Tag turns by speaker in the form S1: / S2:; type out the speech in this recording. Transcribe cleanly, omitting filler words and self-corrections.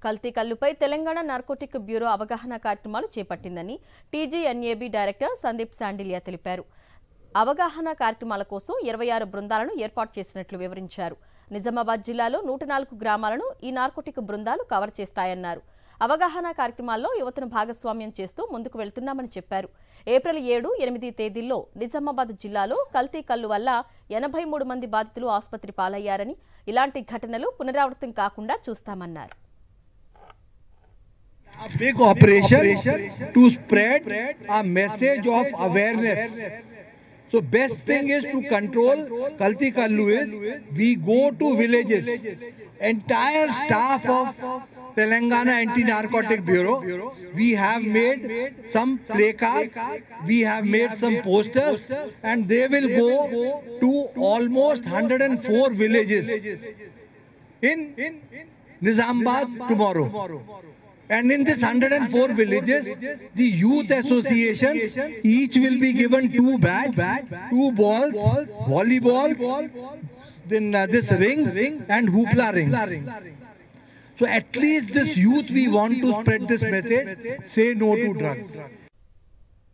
S1: కల్తీ కల్లుపై Telangana narcotic bureau అవగాహన కార్యక్రమాలు చేపట్టిందని టీజీఎన్ఏబీ డైరెక్టర్ సందీప్ శాండిలియా తెలిపారు. అవగాహన కార్యక్రమాల కోసం 26 బృందాలను ఏర్పాటు చేసినట్లు వివరించారు. నిజామాబాద్ జిల్లాలో 104 గ్రామాలను ఈ నార్కోటిక్ బృందాలు కవర్ చేస్తాయన్నారు. అవగాహన కార్యక్రమాల్లో యువతను భాగస్వామ్యం చేస్తూ ముందుకు వెళ్తున్నామని చెప్పారు. ఏప్రిల్ 7, 8 తేదీల్లో నిజామాబాద్ జిల్లాలో కల్తీ కల్లు వల్ల 83 మంది బాధితులు ఆసుపత్రి పాలయ్యారని, ఇలాంటి ఘటనలు పునరావృతం కాకుండా చూస్తామన్నారు.
S2: A big operation to spread a message of awareness. So best thing is to control Kalti Kallu is we go to villages. Entire staff of Telangana Anti-Narcotic Bureau, we have made some placards, we have made some posters, and they will go to almost 104 villages in Nizamabad tomorrow. And in this 104 villages, the youth association, each will be given 2 bats, 2 balls, volleyball, then this rings and hoopla rings. So at least this youth we want to spread this message, say no to drugs.